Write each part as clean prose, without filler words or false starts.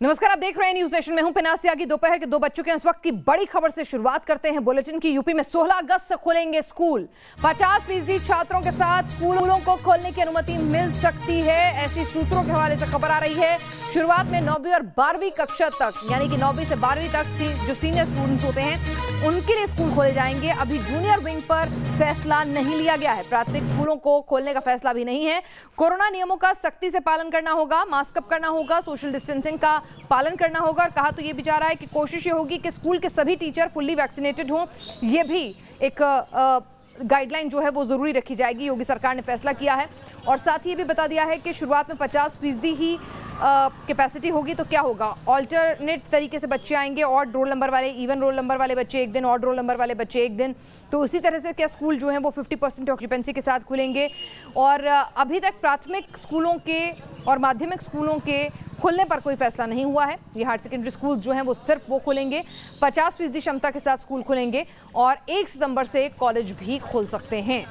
नमस्कार, आप देख रहे हैं न्यूज नेशन में हूं पिनाक त्यागी। दोपहर के 2 बज चुके हैं। इस वक्त की बड़ी खबर से शुरुआत करते हैं बुलेटिन की। यूपी में 16 अगस्त से खुलेंगे स्कूल। 50% छात्रों के साथ स्कूलों को खोलने की अनुमति मिल सकती है, ऐसी सूत्रों के हवाले से खबर आ रही है। शुरुआत में 9वीं और 12वीं कक्षा तक, यानी कि 9वीं से 12वीं तक जो सीनियर स्टूडेंट्स होते हैं उनके लिए स्कूल खोले जाएंगे। अभी जूनियर विंग पर फैसला नहीं लिया गया है। प्राथमिक स्कूलों को खोलने का फैसला भी नहीं है। कोरोना नियमों का सख्ती से पालन करना होगा, मास्क अप करना होगा, सोशल डिस्टेंसिंग का पालन करना होगा। और कहा तो ये भी जा रहा है कि कोशिश ये होगी कि स्कूल के सभी टीचर फुल्ली वैक्सीनेटेड हों। ये भी एक गाइडलाइन जो है वो जरूरी रखी जाएगी। योगी सरकार ने फैसला किया है और साथ ही ये भी बता दिया है कि शुरुआत में 50% ही कैपेसिटी होगी। तो क्या होगा, ऑल्टरनेट तरीके से बच्चे आएंगे, ऑड रोल नंबर वाले, इवन रोल नंबर वाले बच्चे एक दिन, ऑड रोल नंबर वाले बच्चे एक दिन। तो उसी तरह से क्या स्कूल जो हैं वो 50% ऑक्यूपेंसी के साथ खुलेंगे। और अभी तक प्राथमिक स्कूलों के और माध्यमिक स्कूलों के खुलने पर कोई फैसला नहीं हुआ है। ये हायर सेकेंडरी स्कूल जो हैं वो सिर्फ वो खुलेंगे, 50% क्षमता के साथ स्कूल खुलेंगे और 1 सितंबर से कॉलेज भी खोल सकते हैं।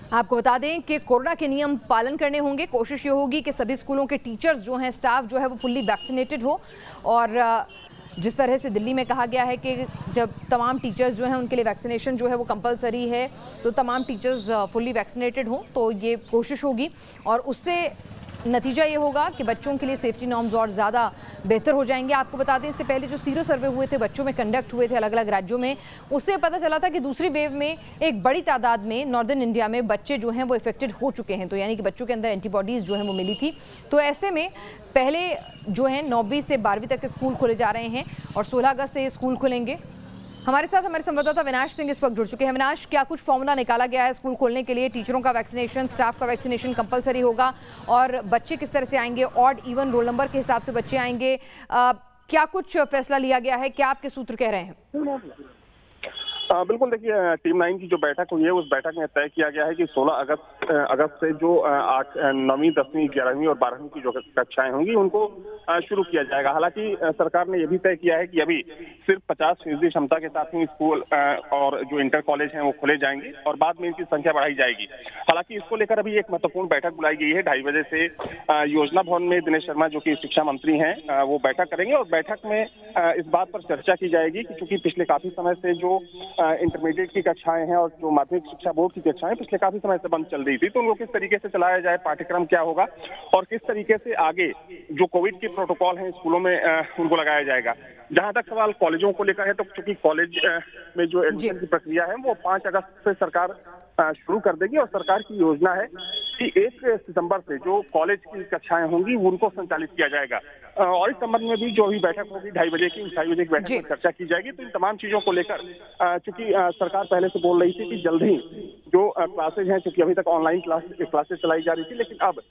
आपको बता दें कि कोरोना के नियम पालन करने होंगे। कोशिश ये होगी कि सभी स्कूलों के टीचर्स जो हैं, स्टाफ जो है वो फुल्ली वैक्सीनेटेड हो। और जिस तरह से दिल्ली में कहा गया है कि जब तमाम टीचर्स जो हैं उनके लिए वैक्सीनेशन जो है वो कंपलसरी है, तो तमाम टीचर्स फुल्ली वैक्सीनेटेड हों, तो ये कोशिश होगी। और उससे नतीजा ये होगा कि बच्चों के लिए सेफ्टी नॉर्म्स और ज़्यादा बेहतर हो जाएंगे। आपको बता दें, इससे पहले जो सीरो सर्वे हुए थे, बच्चों में कंडक्ट हुए थे अलग अलग राज्यों में, उससे पता चला था कि दूसरी वेव में एक बड़ी तादाद में नॉर्दर्न इंडिया में बच्चे जो हैं वो इफेक्टेड हो चुके हैं। तो यानी कि बच्चों के अंदर एंटीबॉडीज़ जो हैं वो मिली थी। तो ऐसे में पहले जो है 9वीं से 12वीं तक के स्कूल खोले जा रहे हैं और 16 अगस्त से ये स्कूल खुलेंगे। हमारे साथ हमारे संवाददाता विनाश सिंह इस वक्त जुड़ चुके हैं। विनाश, क्या कुछ फॉर्मूला निकाला गया है स्कूल खोलने के लिए? टीचरों का वैक्सीनेशन, स्टाफ का वैक्सीनेशन कंपलसरी होगा और बच्चे किस तरह से आएंगे? ऑड इवन रोल नंबर के हिसाब से बच्चे आएंगे। क्या कुछ फैसला लिया गया है? क्या आपके सूत्र कह रहे हैं? बिल्कुल, देखिए, टीम 9 की जो बैठक हुई है उस बैठक में तय किया गया है कि 16 अगस्त से जो 9वीं, 10वीं, 11वीं और 12वीं की जो कक्षाएं होंगी उनको शुरू किया जाएगा। हालांकि सरकार ने यह भी तय किया है कि अभी सिर्फ 50% क्षमता के साथ ही स्कूल और जो इंटर कॉलेज हैं वो खुले जाएंगे और बाद में इनकी संख्या बढ़ाई जाएगी। हालांकि इसको लेकर अभी एक महत्वपूर्ण बैठक बुलाई गई है 2:30 बजे से योजना भवन में। दिनेश शर्मा जो कि शिक्षा मंत्री हैं वो बैठक करेंगे और बैठक में इस बात पर चर्चा की जाएगी कि चूंकि पिछले काफी समय से जो इंटरमीडिएट की कक्षाएं हैं और जो माध्यमिक शिक्षा बोर्ड की कक्षाएं पिछले काफी समय से बंद चल रही थी, तो उनको किस तरीके से चलाया जाए, पाठ्यक्रम क्या होगा और किस तरीके से आगे जो कोविड के प्रोटोकॉल हैं स्कूलों में उनको लगाया जाएगा। जहां तक सवाल कॉलेजों को लेकर है, तो चूंकि कॉलेज में जो एडमिशन की प्रक्रिया है वो 5 अगस्त से सरकार शुरू कर देगी और सरकार की योजना है कि 1 सितंबर से जो कॉलेज की कक्षाएं होंगी उनको संचालित किया जाएगा। और इस संबंध में भी जो अभी बैठक होगी 2:30 बजे की, 2:30 बजे की बैठक में चर्चा की जाएगी। तो इन तमाम चीजों को लेकर चूंकि सरकार पहले से बोल रही थी कि जल्द ही जो क्लासेज हैं, चूंकि अभी तक ऑनलाइन क्लासेज चलाई जा रही थी, लेकिन अब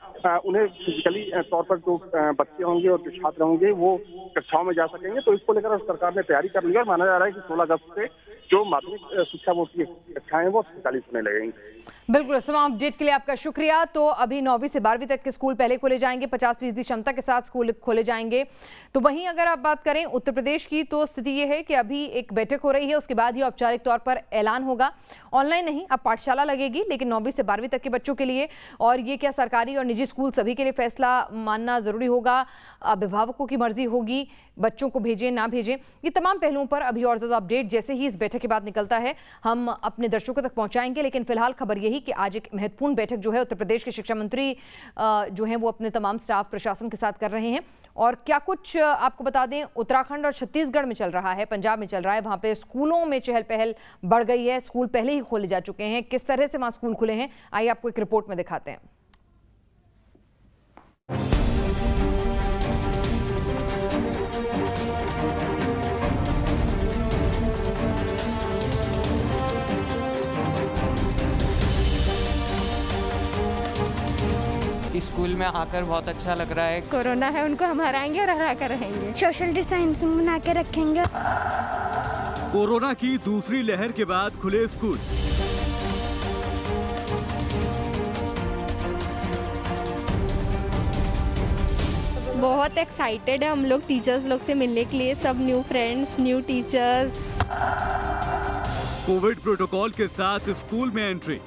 उन्हें फिजिकली तौर पर जो बच्चे होंगे और जो छात्र होंगे वो कक्षाओं में जा सकेंगे। तो इसको लेकर सरकार ने तैयारी कर ली है और माना जा रहा है कि 16 अगस्त से जो माध्यमिक शिक्षा बोर्ड की कक्षाएं वो संचालित होने लगेंगी। बिल्कुल, तमाम अपडेट के लिए आपका शुक्रिया। तो अभी 9वीं से 12वीं तक के स्कूल पहले खोले जाएंगे, 50% क्षमता के साथ स्कूल खोले जाएंगे। तो वहीं अगर आप बात करें उत्तर प्रदेश की, तो स्थिति ये है कि अभी एक बैठक हो रही है, उसके बाद ही औपचारिक तौर पर ऐलान होगा। ऑनलाइन नहीं, अब पाठशाला लगेगी, लेकिन 9वीं से 12वीं तक के बच्चों के लिए। और ये क्या सरकारी और निजी स्कूल सभी के लिए फैसला मानना जरूरी होगा, अभिभावकों की मर्जी होगी, बच्चों को भेजें ना भेजें, ये तमाम पहलुओं पर अभी और ज़्यादा अपडेट जैसे ही इस बैठक के बाद निकलता है हम अपने दर्शकों तक पहुंचाएंगे। लेकिन फिलहाल खबर यही कि आज एक महत्वपूर्ण बैठक जो है उत्तर प्रदेश के शिक्षा मंत्री जो हैं वो अपने तमाम स्टाफ प्रशासन के साथ कर रहे हैं। और क्या कुछ आपको बता दें, उत्तराखंड और छत्तीसगढ़ में चल रहा है, पंजाब में चल रहा है, वहाँ पे स्कूलों में चहल पहल बढ़ गई है, स्कूल पहले ही खोले जा चुके हैं। किस तरह से वहाँ स्कूल खुले हैं, आइए आपको एक रिपोर्ट में दिखाते हैं। स्कूल में आकर बहुत अच्छा लग रहा है। कोरोना है उनको हम हराएंगे और हरा कर रहेंगे। सोशल डिस्टेंसिंग बना के रखेंगे। कोरोना की दूसरी लहर के बाद खुले स्कूल। बहुत एक्साइटेड है हम लोग टीचर्स लोग से मिलने के लिए, सब new friends, new teachers. Covid protocol के साथ स्कूल में एंट्री।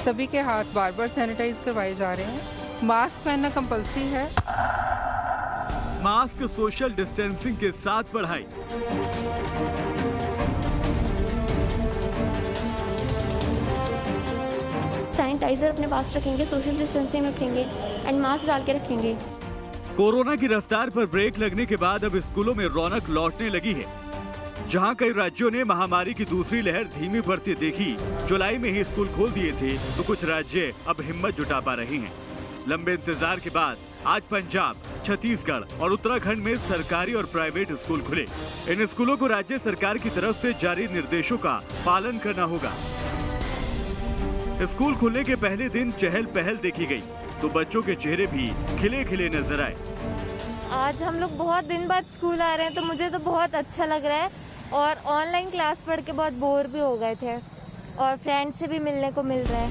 सभी के हाथ बार बार सैनिटाइज करवाए जा रहे हैं। मास्क पहनना कंपल्सरी है। मास्क सोशल डिस्टेंसिंग के साथ पढ़ाई। सैनिटाइजर अपने पास रखेंगे, सोशल डिस्टेंसिंग रखेंगे एंड मास्क डाल के रखेंगे। कोरोना की रफ्तार पर ब्रेक लगने के बाद अब स्कूलों में रौनक लौटने लगी है। जहां कई राज्यों ने महामारी की दूसरी लहर धीमी पड़ती देखी, जुलाई में ही स्कूल खोल दिए थे, तो कुछ राज्य अब हिम्मत जुटा पा रहे हैं। लंबे इंतजार के बाद आज पंजाब, छत्तीसगढ़ और उत्तराखंड में सरकारी और प्राइवेट स्कूल खुले। इन स्कूलों को राज्य सरकार की तरफ से जारी निर्देशों का पालन करना होगा। स्कूल खुलने के पहले दिन चहल पहल देखी गई, तो बच्चों के चेहरे भी खिले खिले नजर आए। आज हम लोग बहुत दिन बाद स्कूल आ रहे हैं, तो मुझे तो बहुत अच्छा लग रहा है। और ऑनलाइन क्लास पढ़ के बहुत बोर भी हो गए थे और फ्रेंड से भी मिलने को मिल रहा है।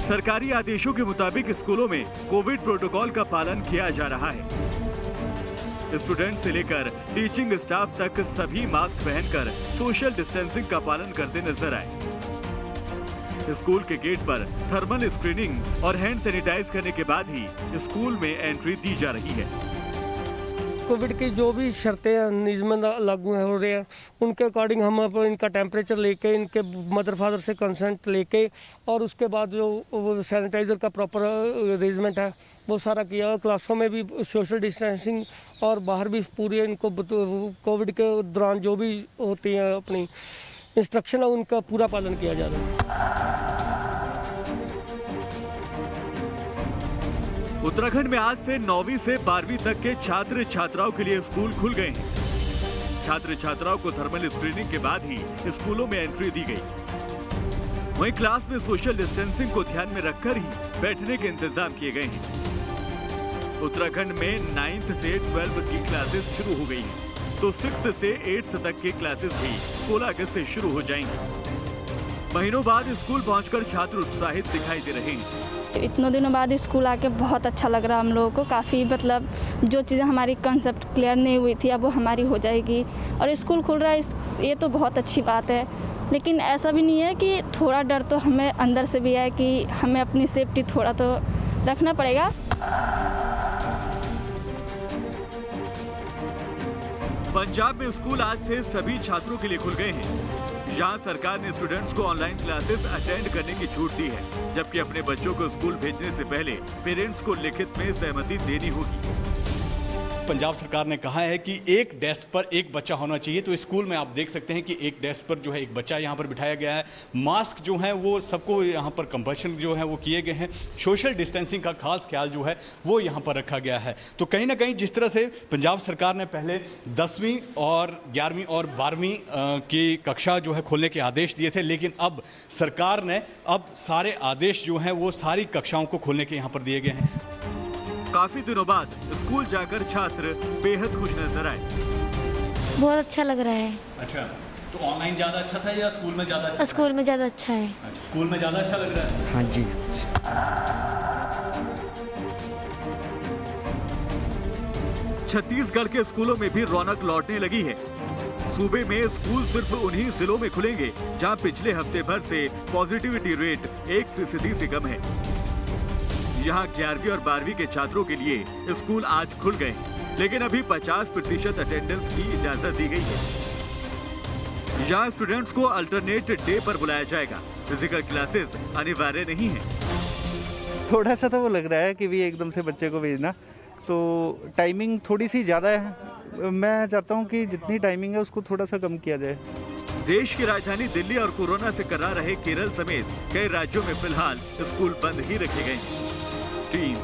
सरकारी आदेशों के मुताबिक स्कूलों में कोविड प्रोटोकॉल का पालन किया जा रहा है। स्टूडेंट से लेकर टीचिंग स्टाफ तक सभी मास्क पहनकर सोशल डिस्टेंसिंग का पालन करते नजर आए। स्कूल के गेट पर थर्मल स्क्रीनिंग और हैंड सैनिटाइज करने के बाद ही स्कूल में एंट्री दी जा रही है। कोविड की जो भी शर्तें नियम लागू हो रहे हैं, उनके अकॉर्डिंग हम अब इनका टेम्परेचर लेके, इनके मदर फादर से कंसेंट लेके और उसके बाद जो सैनिटाइज़र का प्रॉपर अरेंजमेंट है वो सारा किया। क्लासों में भी सोशल डिस्टेंसिंग और बाहर भी पूरी इनको कोविड के दौरान जो भी होती हैं अपनी इंस्ट्रक्शन है, उनका पूरा पालन किया जा रहा है। उत्तराखंड में आज से 9वीं से 12वीं तक के छात्र छात्राओं के लिए स्कूल खुल गए हैं। छात्र छात्राओं को थर्मल स्क्रीनिंग के बाद ही स्कूलों में एंट्री दी गई। वहीं क्लास में सोशल डिस्टेंसिंग को ध्यान में रखकर ही बैठने के इंतजाम किए गए हैं। उत्तराखंड में 9th से 12th की क्लासेस शुरू हो गई हैं, तो 6th से 8th तक की क्लासेस भी 16 अगस्त से शुरू हो जाएंगी। महीनों बाद स्कूल पहुंचकर छात्र उत्साहित दिखाई दे रहे हैं। इतनों दिनों बाद स्कूल आके बहुत अच्छा लग रहा है हम लोगों को। काफ़ी मतलब जो चीज़ें हमारी कंसेप्ट क्लियर नहीं हुई थी अब वो हमारी हो जाएगी और स्कूल खुल रहा है, ये तो बहुत अच्छी बात है। लेकिन ऐसा भी नहीं है कि थोड़ा डर तो हमें अंदर से भी है कि हमें अपनी सेफ्टी थोड़ा तो रखना पड़ेगा। पंजाब में स्कूल आज से सभी छात्रों के लिए खुल गए हैं। यहाँ सरकार ने स्टूडेंट्स को ऑनलाइन क्लासेस अटेंड करने की छूट दी है, जबकि अपने बच्चों को स्कूल भेजने से पहले पेरेंट्स को लिखित में सहमति देनी होगी। पंजाब सरकार ने कहा है कि एक डेस्क पर एक बच्चा होना चाहिए, तो स्कूल में आप देख सकते हैं कि एक डेस्क पर जो है एक बच्चा यहाँ पर बिठाया गया है। मास्क जो है वो सबको यहाँ पर कंपल्शन जो है वो किए गए हैं। सोशल डिस्टेंसिंग का खास ख्याल जो है वो यहाँ पर रखा गया है। तो कहीं ना कहीं जिस तरह से पंजाब सरकार ने पहले 10वीं और 11वीं और 12वीं की कक्षा जो है खोलने के आदेश दिए थे, लेकिन अब सरकार ने अब सारे आदेश जो हैं वो सारी कक्षाओं को खोलने के यहाँ पर दिए गए हैं। काफी दिनों बाद स्कूल जाकर छात्र बेहद खुश नजर आए। बहुत अच्छा लग रहा है। अच्छा, तो ऑनलाइन ज़्यादा अच्छा था या स्कूल में ज़्यादा अच्छा? स्कूल में ज़्यादा अच्छा है। स्कूल में ज़्यादा अच्छा लग रहा है? हाँ जी। छत्तीसगढ़ के स्कूलों में भी रौनक लौटने लगी है। सूबे में स्कूल सिर्फ उन्हीं जिलों में खुलेंगे जहां पिछले हफ्ते भर से पॉजिटिविटी रेट 1% से कम है। यहाँ 11वीं और 12वीं के छात्रों के लिए स्कूल आज खुल गए, लेकिन अभी 50% अटेंडेंस की इजाजत दी गई है। यहाँ स्टूडेंट्स को अल्टरनेट डे पर बुलाया जाएगा। फिजिकल क्लासेस अनिवार्य नहीं है। थोड़ा सा तो वो लग रहा है कि भी एकदम से बच्चे को भेजना, तो टाइमिंग थोड़ी सी ज़्यादा है। मैं चाहता हूँ कि जितनी टाइमिंग है उसको थोड़ा सा कम किया जाए। देश की राजधानी दिल्ली और कोरोना से कराह रहे केरल समेत कई राज्यों में फिलहाल स्कूल बंद ही रखे गए हैं। टीम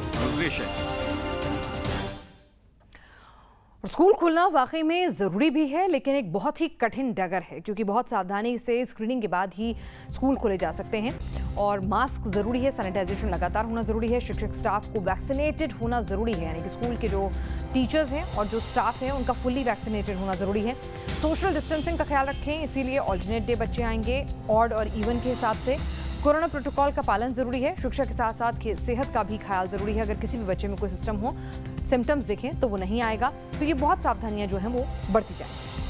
स्कूल खुलना वाकई में ज़रूरी भी है, लेकिन एक बहुत ही कठिन डगर है, क्योंकि बहुत सावधानी से स्क्रीनिंग के बाद ही स्कूल खोले जा सकते हैं। और मास्क ज़रूरी है, सैनिटाइजेशन लगातार होना ज़रूरी है, शिक्षक स्टाफ को वैक्सीनेटेड होना ज़रूरी है, यानी कि स्कूल के जो टीचर्स हैं और जो स्टाफ है उनका फुल्ली वैक्सीनेटेड होना ज़रूरी है। सोशल डिस्टेंसिंग का ख्याल रखें, इसीलिए ऑल्टरनेट डे बच्चे आएंगे ऑड और इवन के हिसाब से। कोरोना प्रोटोकॉल का पालन जरूरी है। शिक्षा के साथ साथ सेहत का भी ख्याल जरूरी है। अगर किसी भी बच्चे में कोई सिम्टम्स दिखें तो वो नहीं आएगा, तो ये बहुत सावधानियां जो हैं वो बरती जाएंगी।